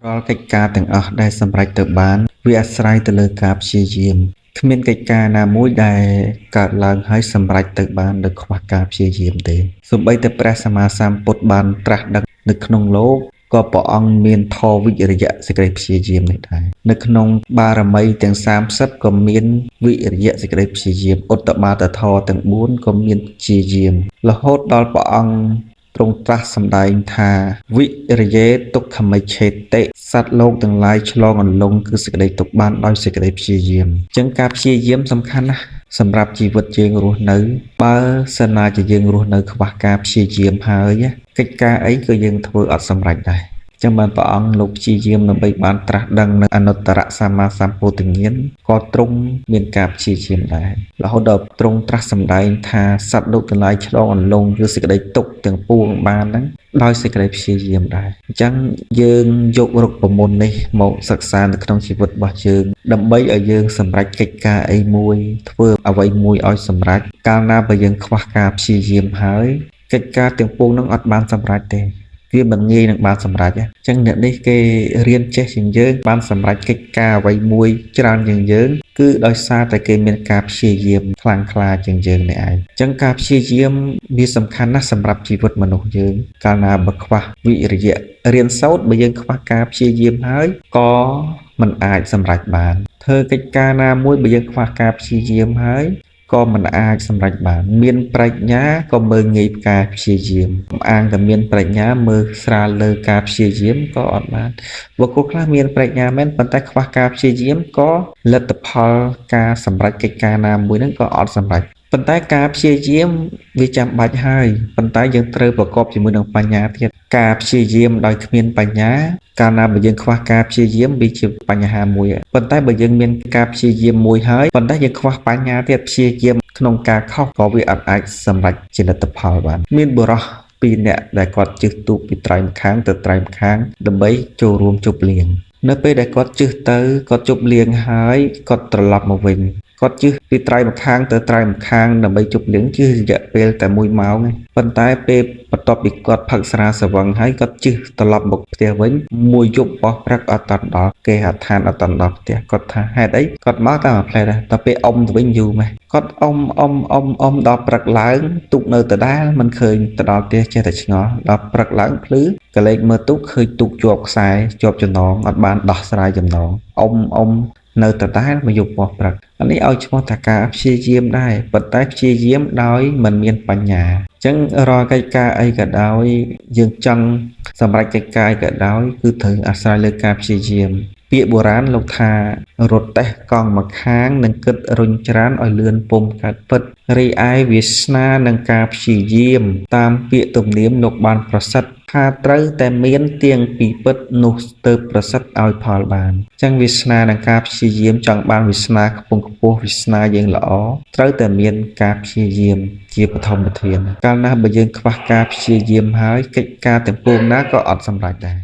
រាល់កិច្ចការទាំងអស់ដែលសម្រេចទៅបានវាអាស្រ័យទៅលើការព្យាយាមគ្មានកិច្ចការណាមួយដែលកើតឡើងហើយសម្រេចទៅបានដោយខ្វះការព្យាយាមទេសូម្បីតែព្រះសម្មាសម្ពុទ្ធបានត្រាស់ដឹងនៅក្នុងលោកក៏ព្រះអង្គមានធម៌វិរិយៈសេចក្តីព្យាយាមនេះដែរនៅក្នុងបារមីទាំង30ក៏មានវិរិយៈសេចក្តីព្យាយាមឧត្តមាតធម៌ទាំង4ក៏មានព្យាយាមរហូតដល់ព្រះអង្គទ្រង់ត្រាស់សម្ដែងថាវិរិយេទុក្ខមិច្ឆេតិសត្វលោកទាំងឡាយឆ្លងអន្លង់គឺសេចក្តីទុក្ខបានដោយសេចក្តីព្យាយាមអញ្ចឹងការព្យាយាមសំខាន់ណាស់សម្រាប់ជីវិតយើងរស់នៅបើសិនណាជាយើងរស់នៅខ្វះការព្យាយាមហើយកិច្ចការអីក៏យើងធ្វើអត់សម្រេចដែរចឹងបានព្រះអង្គលោកព្យាយាមដើម្បីបានត្រាស់ដឹងនៅអនុត្តរសម្មាសម្ពោធិញ្ញាណក៏ទ្រង់មានការព្យាយាមដែររហូតដល់ទ្រង់ត្រាស់សម្ដែងថាសត្វលោកទាំងឡាយឆ្លងអន្លង់គឺសេចក្តីទុក្ខទាំងពួងបានហ្នឹងដោយសេចក្តីព្យាយាមដែរអញ្ចឹងយើងយករុក្ខមន្តនេះមកសិក្សានៅក្នុងជីវិតរបស់យើងដើម្បីឲ្យយើងសម្រេចកិច្ចការអីមួយធ្វើអ្វីមួយឲ្យសម្រេចកាលណាបើយើងខ្វះការព្យាយាមហើយកិច្ចការទាំងពួងហ្នឹងអត់បានសម្រេចទេវាមិនងាយនឹងបានសម្រេចអញ្ចឹងអ្នកនេះគេរៀនចេះជាងយើងបានសម្រេចកិច្ចការអ្វីមួយច្រើនជាងយើងគឺដោយសារតែគេមានការព្យាយាមខ្លាំងក្លាជាងយើងនេះឯងអញ្ចឹងការព្យាយាមវាសំខាន់ណាស់សម្រាប់ជីវិតមនុស្សយើងកាលណាបើខ្វះវិរិយៈរៀនសូត្របើយើងខ្វះការព្យាយាមហើយក៏មិនអាចសម្រេចបានធ្វើកិច្ចការណាមួយបើយើងខ្វះការព្យាយាមហើយក៏មិនអាចសម្រេចបានមានប្រាជ្ញាក៏មើលងាយការព្យាយាមអាងតែមានប្រាជ្ញាមើលស្រាលលើការព្យាយាមក៏អត់បានបុគ្គលខ្លះមានប្រាជ្ញាមែនប៉ុន្តែខ្វះការព្យាយាមក៏លទ្ធផលការសម្រេចកិច្ចការណាមួយហ្នឹងក៏អត់សម្រេចប៉ុន្តែការព្យាយាមវាចាំបាច់ហើយប៉ុន្តែយើងត្រូវប្រកបជាមួយនឹងបញ្ញាទៀតការព្យាយាមដោយគ្មានបញ្ញាកាលណាបើយើងខ្វះការព្យាយាមវាជាបញ្ហាមួយប៉ុន្តែបើយើងមានការព្យាយាមមួយហើយប៉ុន្តែយើងខ្វះបញ្ញាទៀតព្យាយាមក្នុងការខុសក៏វាអាចសម្រេចជាលទ្ធផលបានមានបុរស2នាក់ដែលគាត់ជិះទូកពីត្រៃម្ខាងទៅត្រៃម្ខាងដើម្បីចូលរួមជប់លៀងនៅពេលដែលគាត់ជិះទៅគាត់ជប់លៀងហើយគាត់ត្រឡប់មកវិញគាត់ជិះពីត្រៃម្ខាងទៅត្រៃម្ខាងដើម្បីជប់លៀងជិះរយៈពេលតែ1ម៉ោងឯងប៉ុន្តែពេលបន្ទាប់ពីគាត់ផឹកស្រាស្វឹងហើយគាត់ជិះត្រឡប់មកផ្ទះវិញមួយយប់បោះព្រឹកអត់តាន់ដល់គេហដ្ឋានអត់តាន់ដល់ផ្ទះគាត់ថាហេតុអីគាត់មកតែមួយផ្លែដែរតែពេលអ៊ំទៅវិញយូរម៉េះគាត់អ៊ំដល់ព្រឹកឡើងទូកនៅដដែលមិនឃើញទៅដល់ផ្ទះចេះតែឆ្ងល់ដល់ព្រឹកឡើងភ្លឺក៏លេចមើលទូកឃើញទូកជាប់ខ្សែជាប់ចំណងអត់បានដោះស្រាយចំណងអ៊ំនៅដដែលមកយប់បោះព្រឹកអានេះឲ្យឈ្មោះថាការព្យាយាមដែរប៉ុន្តែព្យាយាមដោយមិនមានបញ្ញាអញ្ចឹងរាល់កិច្ចការអីក៏ដោយយើងចង់សម្រេចកិច្ចការក៏ដោយគឺត្រូវអាស្រ័យលើការព្យាយាមពាក្យបុរាណលោកថារត់តេះកង់មកខាងនឹងគិតរុញច្រានឲ្យលឿនពុំកើតពិតរីឯវាសនានឹងការព្យាយាមតាមពាក្យទំនៀមលោកបានប្រសិទ្ធថាត្រូវតែមានទៀងពីពិតនោះទើបប្រសិទ្ធឲ្យផលបានអញ្ចឹងវាសនានឹងការព្យាយាមចង់បានវាសនាខ្ពង់ខ្ពស់វាសនាយើងល្អត្រូវតែមានការព្យាយាមជាបឋមធានកាលណាបើយើងខ្វះការព្យាយាមហើយកិច្ចការទាំងពួងណាក៏អត់សម្រេចដែរ